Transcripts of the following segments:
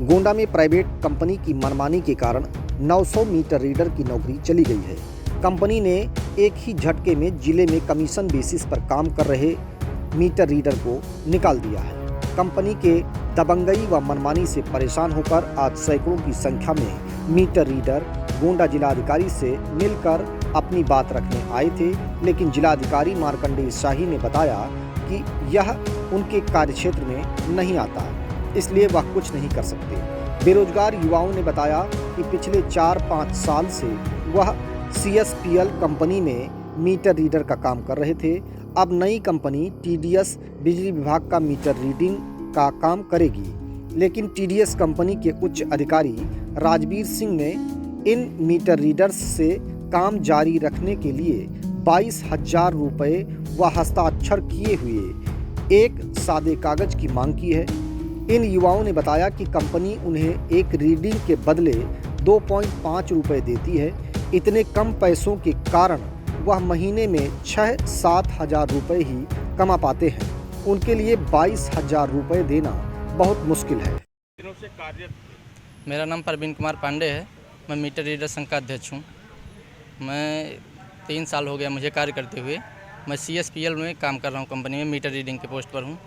गोंडा में private company की मनमानी के कारण 900 मीटर रीडर की नौकरी चली गई है। कंपनी ने एक ही झटके में जिले में कमीशन बेसिस पर काम कर रहे मीटर रीडर को निकाल दिया है। कंपनी के दबंगई व मनमानी से परेशान होकर आज सैकड़ों की संख्या में मीटर रीडर गोंडा जिलाधिकारी से मिलकर अपनी बात रखने आए थे, लेकिन जिलाधिकारी मार्कंडेय शाही ने बताया कि यह उनके कार्यक्षेत्र में नहीं आता, इसलिए वह कुछ नहीं कर सकते। बेरोजगार युवाओं ने बताया कि पिछले 4-5 साल से वह CSPL कंपनी में मीटर रीडर का काम कर रहे थे। अब नई कंपनी TDS बिजली विभाग का मीटर रीडिंग का काम करेगी, लेकिन TDS कंपनी के उच्च अधिकारी राजवीर सिंह ने इन मीटर रीडर्स से काम जारी रखने के लिए 22,000 रुपये व हस्ताक्षर किए हुए एक सादे कागज की मांग की है। इन युवाओं ने बताया कि कंपनी उन्हें एक रीडिंग के बदले 2.5 रुपये देती है। इतने कम पैसों के कारण वह महीने में 6-7 हज़ार रुपये ही कमा पाते हैं। उनके लिए 22,000 रुपये देना बहुत मुश्किल है। मेरा नाम प्रवीण कुमार पांडे है। मैं मीटर रीडर संघ का अध्यक्ष हूँ। मैं 3 साल हो गया मुझे कार्य करते हुए। मैं CSPL में काम कर रहा हूँ, कंपनी में मीटर रीडिंग के पोस्ट पर हूँ।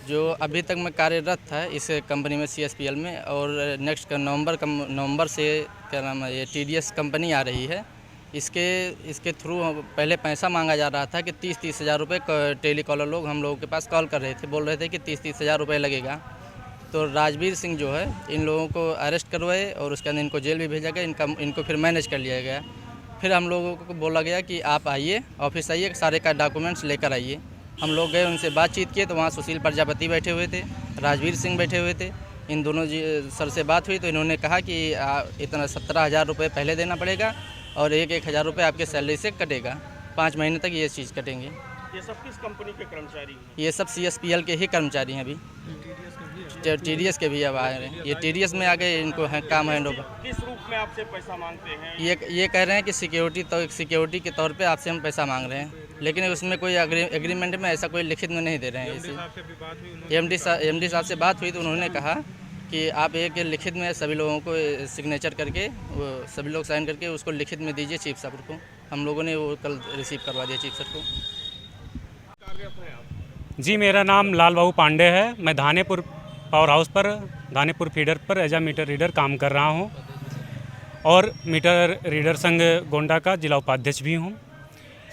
जो अभी तक मैं कार्यरत था इस कंपनी में CSPL में, और नेक्स्ट नवंबर से क्या नाम है ये TDS कंपनी आ रही है। इसके थ्रू पहले पैसा मांगा जा रहा था कि 30 हज़ार रुपये टेलीकॉलर लोग हम लोगों के पास कॉल कर रहे थे, बोल रहे थे कि 30 हज़ार रुपये लगेगा। तो राजवीर सिंह जो है इन लोगों को अरेस्ट करवाए और उसके अंदर इनको जेल भी भेजा गया। इनको फिर मैनेज कर लिया गया। फिर हम लोगों को बोला गया कि आप आइए, ऑफिस आइए, सारे का डॉक्यूमेंट्स लेकर आइए। हम लोग गए, उनसे बातचीत किए तो वहाँ सुशील प्रजापति बैठे हुए थे, राजवीर सिंह बैठे हुए थे। इन दोनों सर से बात हुई तो इन्होंने कहा कि इतना 17,000 रुपये पहले देना पड़ेगा और 1-1 हज़ार रुपये आपके सैलरी से कटेगा। 5 महीने तक ये चीज़ कटेंगे। ये सब किस कंपनी के कर्मचारी हैं? ये सब CSPL के ही कर्मचारी हैं। अभी TDS के भी अब आ रहे हैं। ये TDS में आ गए, इनको काम हैंड ओवर। किस रूप में आपसे पैसा मांगते हैं? ये कह रहे हैं कि सिक्योरिटी के तौर पे आपसे हम पैसा मांग रहे हैं, लेकिन उसमें कोई एग्रीमेंट में ऐसा कोई लिखित में नहीं दे रहे हैं। MD साहब से बात हुई तो उन्होंने कहा कि आप एक लिखित में सभी लोगों को सिग्नेचर करके, वो सभी लोग साइन करके उसको लिखित में दीजिए चीफ साहब को। हम लोगों ने वो कल रिसीव करवा दिया चीफ सर को। जी, मेरा नाम लाल बाबू पांडे है। मैं धानेपुर पावर हाउस पर, धानेपुर फीडर पर एज आ मीटर रीडर काम कर रहा हूं और मीटर रीडर संघ गोंडा का जिला उपाध्यक्ष भी हूं।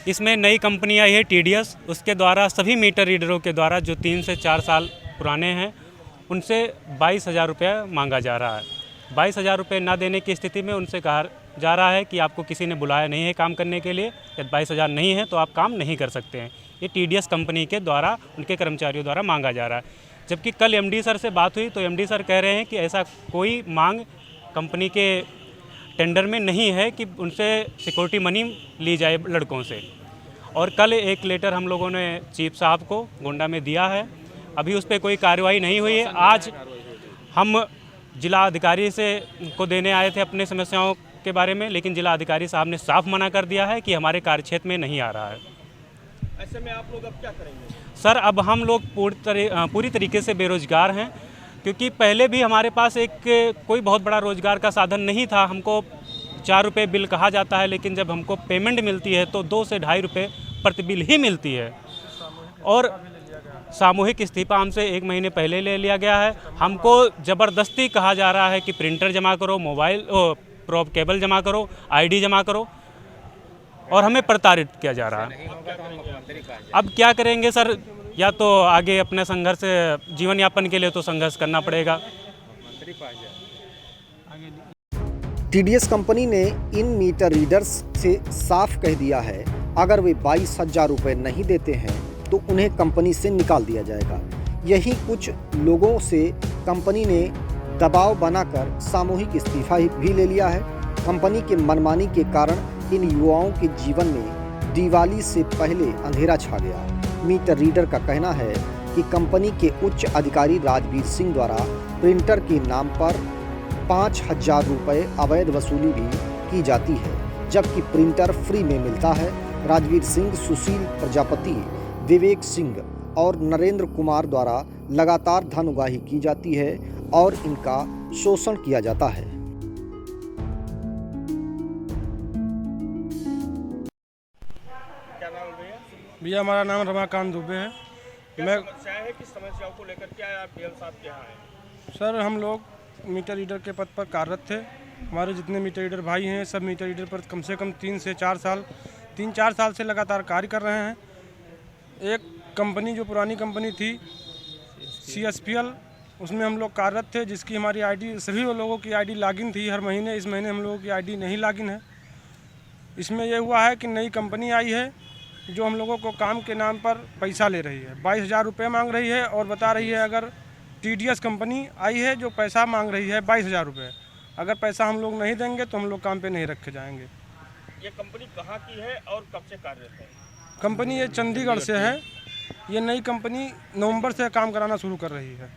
इसमें नई कंपनी आई है TDS, उसके द्वारा सभी मीटर रीडरों के द्वारा जो 3 से 4 साल पुराने हैं उनसे 22,000 रुपये मांगा जा रहा है। 22,000 रुपये ना देने की स्थिति में उनसे कहा जा रहा है कि आपको किसी ने बुलाया नहीं है काम करने के लिए, यदि 22,000 नहीं है तो आप काम नहीं कर सकते हैं। ये TDS कंपनी के द्वारा, उनके कर्मचारियों द्वारा मांगा जा रहा है। जबकि कल MD सर से बात हुई तो MD सर कह रहे हैं कि ऐसा कोई मांग कंपनी के टेंडर में नहीं है कि उनसे सिक्योरिटी मनी ली जाए लड़कों से। और कल एक लेटर हम लोगों ने चीफ साहब को गोंडा में दिया है, अभी उस पर कोई कार्रवाई नहीं हुई है। आज हम जिला अधिकारी से को देने आए थे अपने समस्याओं के बारे में, लेकिन जिला अधिकारी साहब ने साफ मना कर दिया है कि हमारे कार्यक्षेत्र में नहीं आ रहा है। ऐसे में आप लोग अब क्या करेंगे? सर, अब हम लोग पूरी तरीके से बेरोजगार हैं, क्योंकि पहले भी हमारे पास कोई बहुत बड़ा रोजगार का साधन नहीं था। हमको 4 रुपये बिल कहा जाता है, लेकिन जब हमको पेमेंट मिलती है तो 2 से 2.5 रुपये प्रति बिल ही मिलती है। और सामूहिक इस्तीफा हमसे 1 महीने पहले ले लिया गया है। हमको ज़बरदस्ती कहा जा रहा है कि प्रिंटर जमा करो, प्रोब केबल जमा करो, ID जमा करो, और हमें प्रताड़ित किया जा रहा है। अब क्या करेंगे सर? या तो आगे अपने संघर्ष, जीवन यापन के लिए तो संघर्ष करना पड़ेगा। TDS कंपनी ने इन मीटर रीडर्स से साफ कह दिया है, अगर वे 22,000 रुपये नहीं देते हैं तो उन्हें कंपनी से निकाल दिया जाएगा। यही कुछ लोगों से कंपनी ने दबाव बनाकर सामूहिक इस्तीफा भी ले लिया है। कंपनी के मनमानी के कारण इन युवाओं के जीवन में दिवाली से पहले अंधेरा छा गया। मीटर रीडर का कहना है कि कंपनी के उच्च अधिकारी राजवीर सिंह द्वारा प्रिंटर के नाम पर 5,000 रुपये अवैध वसूली भी की जाती है, जबकि प्रिंटर फ्री में मिलता है। राजवीर सिंह, सुशील प्रजापति, विवेक सिंह और नरेंद्र कुमार द्वारा लगातार धन उगाही की जाती है और इनका शोषण किया जाता है। क्या नाम है भैया? भैया हमारा नाम रमाकांत दुबे है। क्या मैं समस्या है, किस समस्याओं को लेकर के आप डीएम साहब के यहाँ आए? सर हम लोग मीटर रीडर के पद पर कार्यरत थे। हमारे जितने मीटर रीडर भाई हैं सब मीटर रीडर पर कम से कम 3-4 साल से लगातार कार्य कर रहे हैं। एक कंपनी जो पुरानी कंपनी थी CSPL, उसमें हम लोग कार्यरत थे, जिसकी हमारी आईडी सभी लोगों की आईडी लॉगिन थी हर महीने। इस महीने हम लोगों की आईडी नहीं लॉगिन है। इसमें यह हुआ है कि नई कंपनी आई है जो हम लोगों को काम के नाम पर पैसा ले रही है। 22,000 रुपये मांग रही है और बता रही है अगर TDS कंपनी आई है जो पैसा मांग रही है 22,000 रुपये। अगर पैसा हम लोग नहीं देंगे तो हम लोग काम पे नहीं रखे जाएंगे। ये कंपनी कहाँ की है और कब से कार्यरत है? कंपनी ये चंडीगढ़ से है। ये नई कंपनी नवंबर से काम कराना शुरू कर रही है।